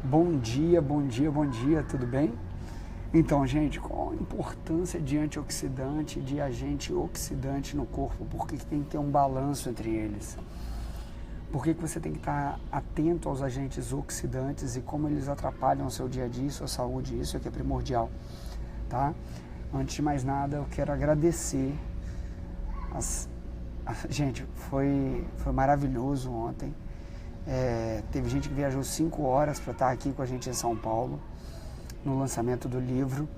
Bom dia, bom dia, bom dia, tudo bem? Então, gente, qual a importância de antioxidante, de agente oxidante no corpo? Por que tem que ter um balanço entre eles? Por que você tem que estar atento aos agentes oxidantes e como eles atrapalham o seu dia a dia, sua saúde? Isso é que é primordial, tá? Antes de mais nada, eu quero agradecer. Gente, foi maravilhoso ontem. Teve gente que viajou 5 horas para estar aqui com a gente em São Paulo, no lançamento do livro,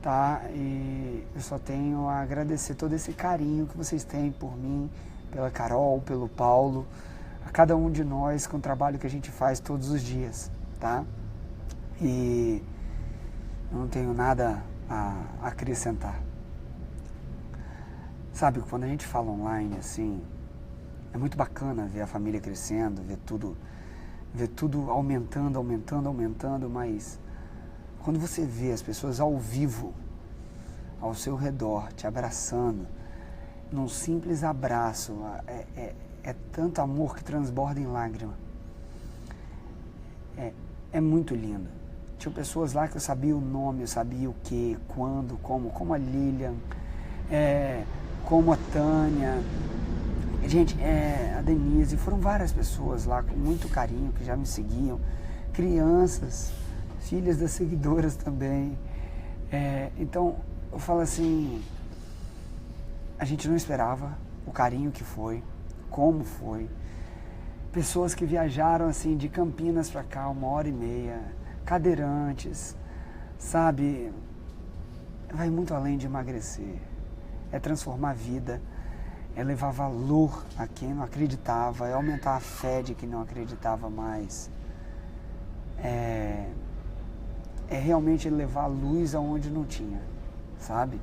tá? E eu só tenho a agradecer todo esse carinho que vocês têm por mim, pela Carol, pelo Paulo, a cada um de nós com o trabalho que a gente faz todos os dias, tá? E eu não tenho nada a acrescentar. Sabe, quando a gente fala online assim, é muito bacana ver a família crescendo, ver tudo aumentando, mas quando você vê as pessoas ao vivo, ao seu redor, te abraçando, num simples abraço, é tanto amor que transborda em lágrima. É muito lindo. Tinha pessoas lá que eu sabia o nome, eu sabia o que, quando, como a Lilian, como a Tânia, gente, a Denise, foram várias pessoas lá com muito carinho que já me seguiam, crianças, filhas das seguidoras também. Então, eu falo assim, a gente não esperava o carinho que foi, como foi. Pessoas que viajaram assim de Campinas para cá, 1h30, cadeirantes, sabe? Vai muito além de emagrecer, é transformar a vida, é levar valor a quem não acreditava, é aumentar a fé de quem não acreditava mais, é realmente levar luz aonde não tinha, sabe?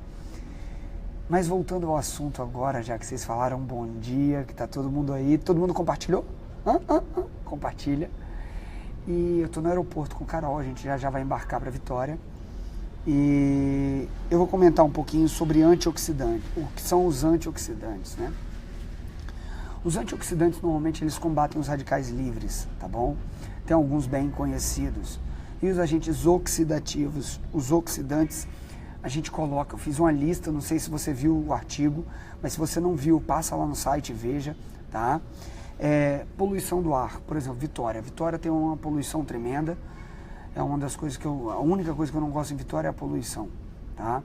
Mas voltando ao assunto agora, já que vocês falaram bom dia, que tá todo mundo aí, todo mundo compartilhou? Compartilha. E eu tô no aeroporto com o Carol, a gente já vai embarcar para Vitória. E eu vou comentar um pouquinho sobre antioxidantes, o que são os antioxidantes, né? Os antioxidantes normalmente eles combatem os radicais livres, tá bom? Tem alguns bem conhecidos. E os agentes oxidativos, os oxidantes, a gente coloca, eu fiz uma lista, não sei se você viu o artigo, mas se você não viu, passa lá no site e veja, tá? Poluição do ar, por exemplo, Vitória tem uma poluição tremenda. É uma das coisas a única coisa que eu não gosto em Vitória é a poluição, tá?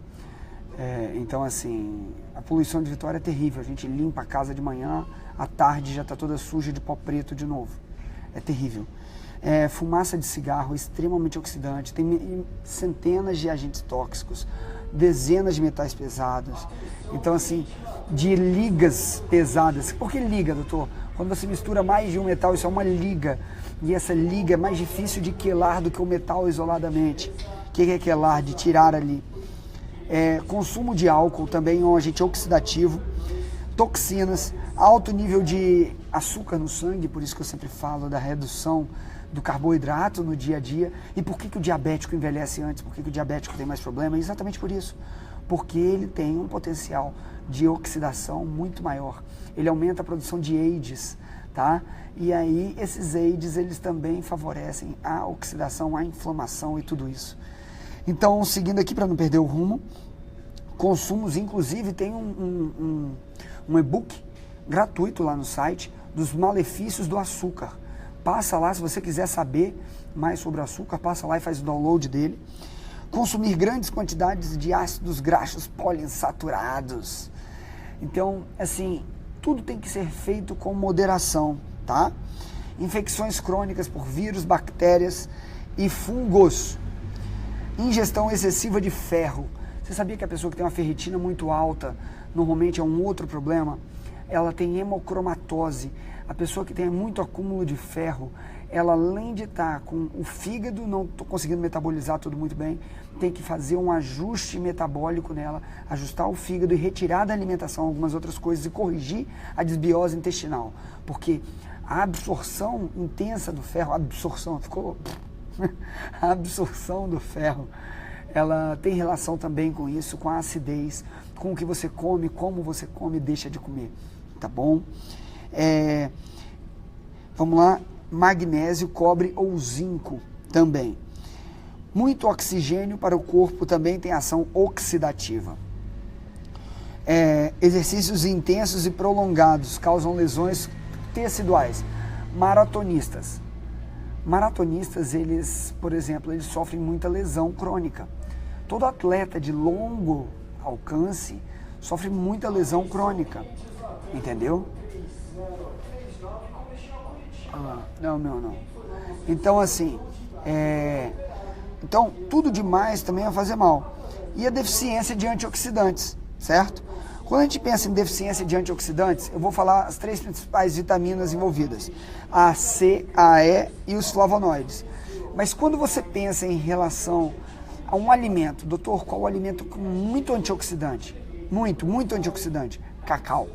Então, assim, a poluição de Vitória é terrível. A gente limpa a casa de manhã, à tarde já está toda suja de pó preto de novo. É terrível. Fumaça de cigarro é extremamente oxidante, tem centenas de agentes tóxicos, dezenas de metais pesados. Então, assim, de ligas pesadas. Por que liga, doutor? Quando você mistura mais de um metal, isso é uma liga. E essa liga é mais difícil de quelar do que o metal isoladamente. O que é quelar? De tirar ali. Consumo de álcool também é um agente oxidativo. Toxinas, alto nível de açúcar no sangue, por isso que eu sempre falo da redução do carboidrato no dia a dia. E por que o diabético envelhece antes? Por que o diabético tem mais problema? Exatamente por isso. Porque ele tem um potencial de oxidação muito maior. Ele aumenta a produção de AIDS, tá? E aí esses AIDS, eles também favorecem a oxidação, a inflamação e tudo isso. Então, seguindo aqui para não perder o rumo, consumos, inclusive tem um e-book gratuito lá no site dos malefícios do açúcar. Passa lá, se você quiser saber mais sobre o açúcar, passa lá e faz o download dele. Consumir grandes quantidades de ácidos graxos poliinsaturados. Então, assim, tudo tem que ser feito com moderação, tá? Infecções crônicas por vírus, bactérias e fungos. Ingestão excessiva de ferro. Você sabia que a pessoa que tem uma ferritina muito alta, normalmente é um outro problema? Ela tem hemocromatose. A pessoa que tem muito acúmulo de ferro, ela além de estar com o fígado não conseguindo metabolizar tudo muito bem, tem que fazer um ajuste metabólico nela, ajustar o fígado e retirar da alimentação algumas outras coisas e corrigir a desbiose intestinal. Porque a absorção intensa do ferro, a absorção do ferro, ela tem relação também com isso, com a acidez, com o que você come, como você come e deixa de comer, tá bom? Vamos lá, magnésio, cobre ou zinco também. Muito oxigênio para o corpo também tem ação oxidativa. Exercícios intensos e prolongados causam lesões teciduais. Maratonistas, eles, por exemplo, eles sofrem muita lesão crônica. Todo atleta de longo alcance sofre muita lesão crônica, entendeu? Não. Então, assim, então, tudo demais também vai fazer mal. E a deficiência de antioxidantes, certo? Quando a gente pensa em deficiência de antioxidantes, eu vou falar as 3 principais vitaminas envolvidas: A, C, A, E e os flavonoides. Mas quando você pensa em relação a um alimento, doutor, qual o alimento com muito antioxidante? Muito antioxidante. Cacau.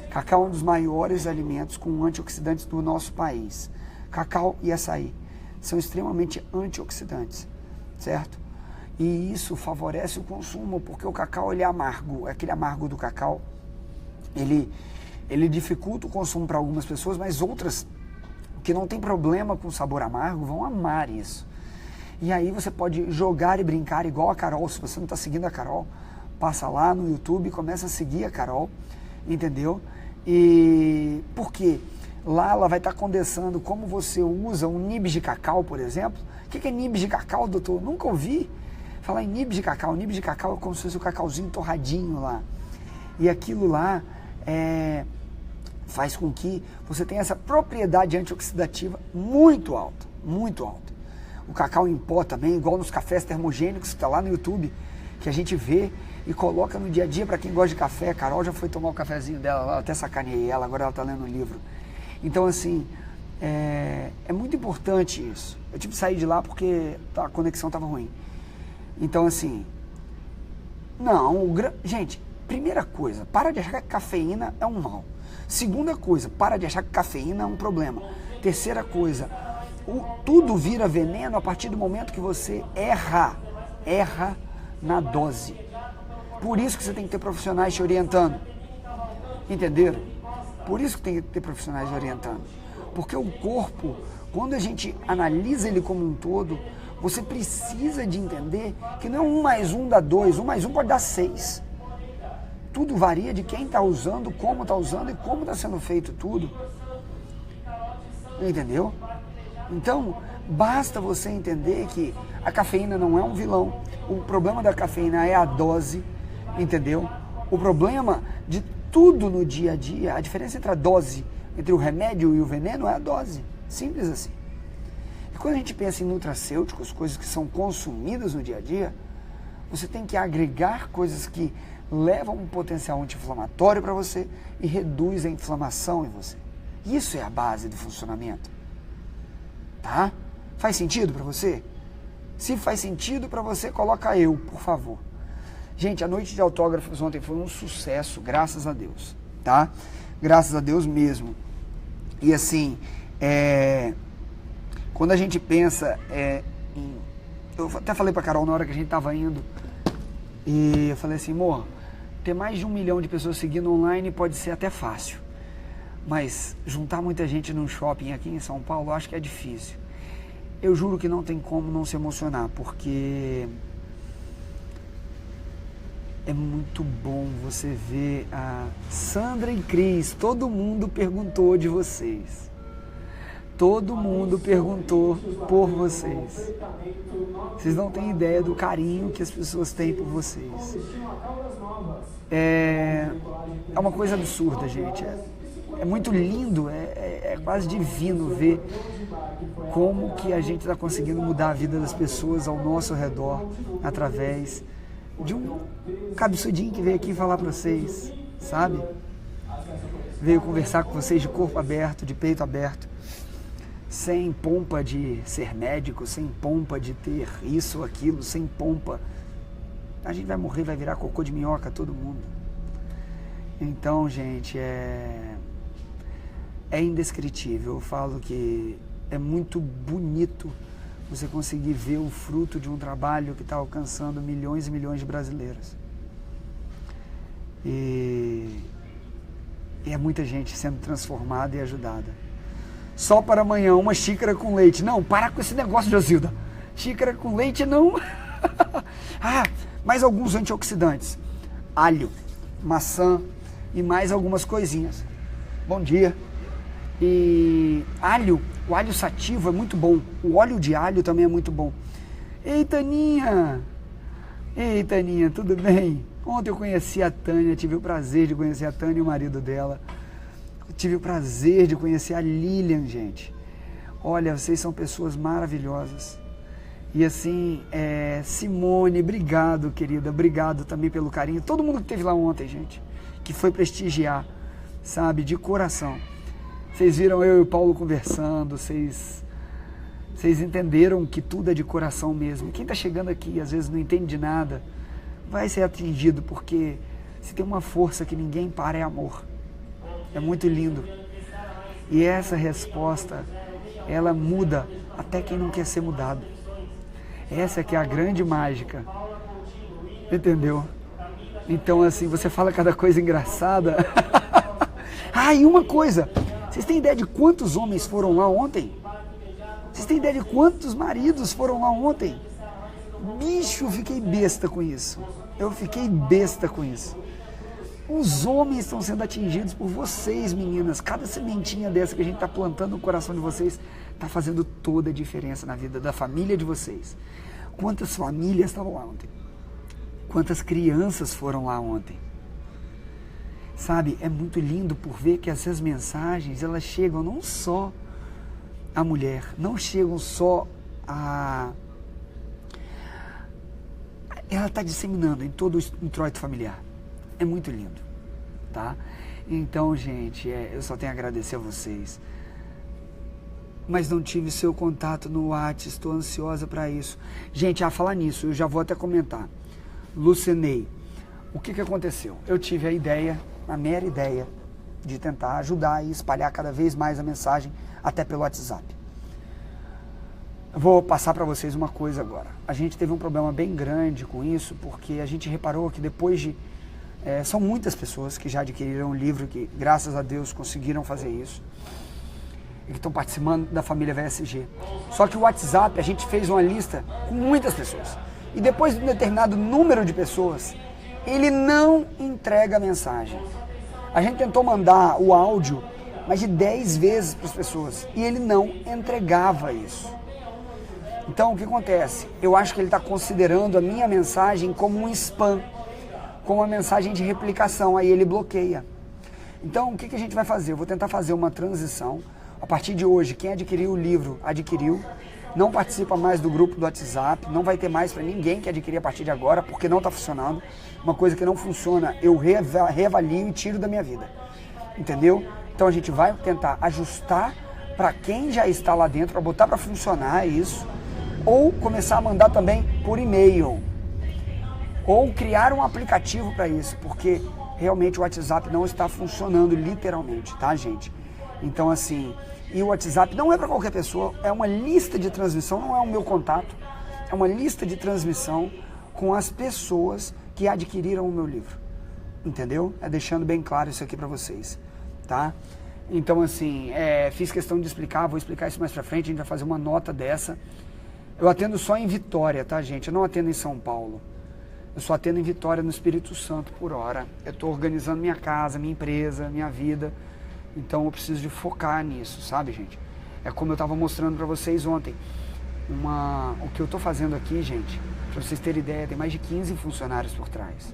Cacau é um dos maiores alimentos com antioxidantes do nosso país. Cacau e açaí são extremamente antioxidantes, certo? E isso favorece o consumo, porque o cacau ele é amargo. Aquele amargo do cacau, ele dificulta o consumo para algumas pessoas, mas outras que não tem problema com sabor amargo vão amar isso. E aí você pode jogar e brincar igual a Carol. Se você não está seguindo a Carol, passa lá no YouTube e começa a seguir a Carol, entendeu? E por quê? Lá ela vai estar condensando como você usa um nibs de cacau, por exemplo. O que é nibs de cacau, doutor? Nunca ouvi falar em nibs de cacau. Nibs de cacau é como se fosse o cacauzinho torradinho lá. E aquilo lá faz com que você tenha essa propriedade antioxidativa muito alta, muito alta. O cacau em pó também, igual nos cafés termogênicos, que está lá no YouTube, que a gente vê e coloca no dia a dia para quem gosta de café. A Carol já foi tomar o cafezinho dela lá, eu até sacaneei ela, agora ela está lendo o livro. Então, assim, é muito importante isso. Eu tive que sair de lá porque a conexão estava ruim. Então, assim, gente, primeira coisa, para de achar que cafeína é um mal. Segunda coisa, para de achar que cafeína é um problema. Terceira coisa, tudo vira veneno a partir do momento que você erra na dose. Por isso que você tem que ter profissionais te orientando. Entenderam? Por isso que tem que ter profissionais te orientando. Porque o corpo, quando a gente analisa ele como um todo, você precisa de entender que não é 1 mais 1 dá 2, 1 mais 1 pode dar 6. Tudo varia de quem está usando, como está usando e como está sendo feito tudo. Entendeu? Então, basta você entender que a cafeína não é um vilão. O problema da cafeína é a dose, entendeu? O problema de tudo no dia a dia, a diferença entre a dose, entre o remédio e o veneno é a dose. Simples assim. E quando a gente pensa em nutracêuticos, coisas que são consumidas no dia a dia, você tem que agregar coisas que levam um potencial anti-inflamatório para você e reduz a inflamação em você. Isso é a base do funcionamento. Tá? Faz sentido para você? Se faz sentido para você, coloca eu, por favor. Gente, a noite de autógrafos ontem foi um sucesso, graças a Deus, tá? Graças a Deus mesmo. E assim, quando a gente pensa eu até falei pra Carol na hora que a gente tava indo, e eu falei assim, amor, ter mais de 1 milhão de pessoas seguindo online pode ser até fácil, mas juntar muita gente num shopping aqui em São Paulo, eu acho que é difícil. Eu juro que não tem como não se emocionar, porque é muito bom você ver a Sandra e Cris, todo mundo perguntou de vocês. Todo mundo perguntou por vocês. Vocês não têm ideia do carinho que as pessoas têm por vocês. É uma coisa absurda, gente. É muito lindo, é quase divino ver como que a gente está conseguindo mudar a vida das pessoas ao nosso redor através de um cabeçudinho que veio aqui falar para vocês, sabe? Veio conversar com vocês de corpo aberto, de peito aberto, sem pompa de ser médico, sem pompa de ter isso ou aquilo, sem pompa. A gente vai morrer, vai virar cocô de minhoca, todo mundo. Então, gente, é indescritível. Eu falo que é muito bonito você conseguir ver o fruto de um trabalho que está alcançando milhões e milhões de brasileiros. E é muita gente sendo transformada e ajudada. Só para amanhã, uma xícara com leite. Não, para com esse negócio, Josilda. Xícara com leite não. Mais alguns antioxidantes. Alho, maçã e mais algumas coisinhas. Bom dia. E alho, o alho sativo é muito bom. O óleo de alho também é muito bom. Ei, Taninha, tudo bem? Ontem eu conheci a Tânia, tive o prazer de conhecer a Tânia e o marido dela. Tive o prazer de conhecer a Lilian, gente. Olha, vocês são pessoas maravilhosas. E assim, Simone, obrigado, querida. Obrigado também pelo carinho. Todo mundo que esteve lá ontem, gente, que foi prestigiar, sabe, de coração. Vocês viram eu e o Paulo conversando, vocês entenderam que tudo é de coração mesmo. Quem está chegando aqui, às vezes não entende de nada, vai ser atingido, porque se tem uma força que ninguém para, é amor. É muito lindo. E essa resposta, ela muda até quem não quer ser mudado. Essa que é a grande mágica. Entendeu? Então, assim, você fala cada coisa engraçada. E uma coisa. Vocês têm ideia de quantos homens foram lá ontem? Vocês têm ideia de quantos maridos foram lá ontem? Bicho, eu fiquei besta com isso. Os homens estão sendo atingidos por vocês, meninas. Cada sementinha dessa que a gente está plantando no coração de vocês está fazendo toda a diferença na vida da família de vocês. Quantas famílias estavam lá ontem? Quantas crianças foram lá ontem? Sabe, é muito lindo por ver que essas mensagens, elas chegam não só à mulher, não chegam só a... Ela está disseminando em todo o introito familiar. É muito lindo, tá? Então, gente, eu só tenho a agradecer a vocês. Mas não tive seu contato no WhatsApp, estou ansiosa para isso. Gente, a falar nisso, eu já vou até comentar. Lucenei, o que aconteceu? Eu tive a mera ideia de tentar ajudar e espalhar cada vez mais a mensagem, até pelo WhatsApp. Eu vou passar para vocês uma coisa agora. A gente teve um problema bem grande com isso, porque a gente reparou que depois de... são muitas pessoas que já adquiriram o livro, que graças a Deus conseguiram fazer isso, e que estão participando da família VSG. Só que o WhatsApp, a gente fez uma lista com muitas pessoas. E depois de um determinado número de pessoas, ele não entrega a mensagem. A gente tentou mandar o áudio mais de 10 vezes para as pessoas e ele não entregava isso. Então, o que acontece? Eu acho que ele está considerando a minha mensagem como um spam, como uma mensagem de replicação, aí ele bloqueia. Então, o que a gente vai fazer? Eu vou tentar fazer uma transição. A partir de hoje, quem adquiriu o livro, adquiriu. Não participa mais do grupo do WhatsApp, não vai ter mais para ninguém que adquirir a partir de agora, porque não está funcionando. Uma coisa que não funciona, eu reavalio e tiro da minha vida. Entendeu? Então, a gente vai tentar ajustar para quem já está lá dentro, para botar para funcionar isso, ou começar a mandar também por e-mail, ou criar um aplicativo para isso, porque realmente o WhatsApp não está funcionando literalmente, tá, gente? Então, assim, e o WhatsApp não é para qualquer pessoa, é uma lista de transmissão, não é o meu contato, é uma lista de transmissão com as pessoas que adquiriram o meu livro, entendeu? Deixando bem claro isso aqui para vocês, tá? Então, assim, fiz questão de explicar, vou explicar isso mais pra frente, a gente vai fazer uma nota dessa. Eu atendo só em Vitória, tá, gente? Eu não atendo em São Paulo. Eu só atendo em Vitória, no Espírito Santo, por hora. Eu estou organizando minha casa, minha empresa, minha vida. Então, eu preciso de focar nisso, sabe, gente? É como eu estava mostrando para vocês ontem. O que eu estou fazendo aqui, gente, para vocês terem ideia, tem mais de 15 funcionários por trás.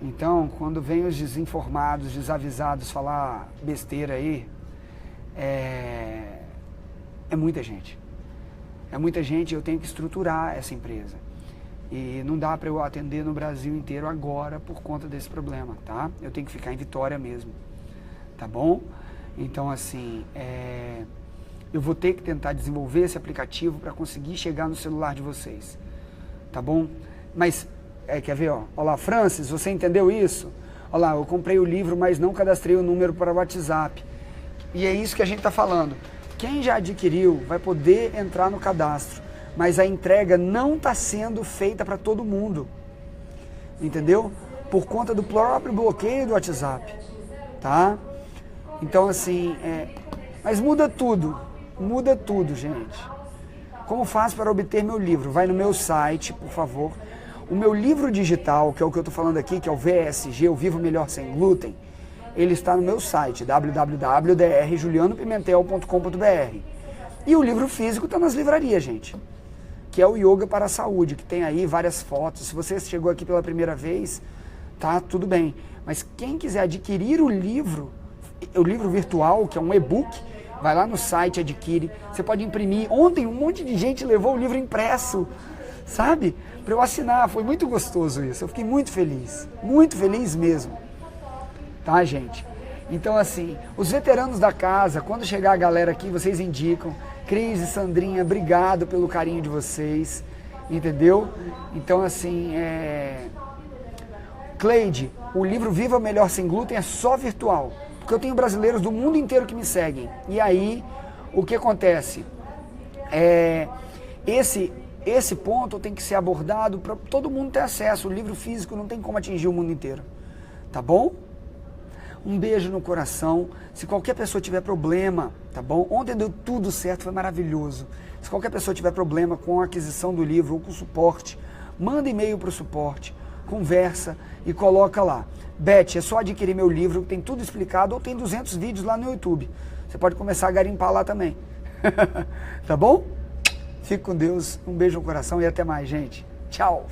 Então, quando vem os desinformados, desavisados falar besteira aí, é muita gente. É muita gente, eu tenho que estruturar essa empresa. E não dá para eu atender no Brasil inteiro agora por conta desse problema, tá? Eu tenho que ficar em Vitória mesmo, tá bom? Então, assim, eu vou ter que tentar desenvolver esse aplicativo para conseguir chegar no celular de vocês, tá bom? Mas, quer ver, ó? Olha lá, Francis, você entendeu isso? Olha lá, eu comprei o livro, mas não cadastrei o número para o WhatsApp. E é isso que a gente está falando. Quem já adquiriu vai poder entrar no cadastro, mas a entrega não está sendo feita para todo mundo, entendeu? Por conta do próprio bloqueio do WhatsApp, tá? Então, assim, Mas muda tudo, gente. Como faço para obter meu livro? Vai no meu site, por favor. O meu livro digital, que é o que eu estou falando aqui, que é o VSG, o Vivo Melhor Sem Glúten, ele está no meu site, www.drjulianopimentel.com.br. E o livro físico está nas livrarias, gente, que é o Yoga para a Saúde, que tem aí várias fotos. Se você chegou aqui pela primeira vez, tá tudo bem. Mas quem quiser adquirir o livro virtual, que é um e-book, vai lá no site, adquire. Você pode imprimir. Ontem um monte de gente levou o livro impresso, sabe? Para eu assinar. Foi muito gostoso isso. Eu fiquei muito feliz mesmo. Tá, gente? Então, assim, os veteranos da casa, quando chegar a galera aqui, vocês indicam. Cris e Sandrinha, obrigado pelo carinho de vocês, entendeu? Então, assim, Cleide, o livro Viva Melhor Sem Glúten é só virtual, porque eu tenho brasileiros do mundo inteiro que me seguem. E aí, o que acontece? Esse ponto tem que ser abordado para todo mundo ter acesso. O livro físico não tem como atingir o mundo inteiro, tá bom? Um beijo no coração. Se qualquer pessoa tiver problema, tá bom? Ontem deu tudo certo, foi maravilhoso. Se qualquer pessoa tiver problema com a aquisição do livro ou com o suporte, manda e-mail para o suporte, conversa e coloca lá. Beth, é só adquirir meu livro, tem tudo explicado, ou tem 200 vídeos lá no YouTube. Você pode começar a garimpar lá também. Tá bom? Fique com Deus, um beijo no coração e até mais, gente. Tchau!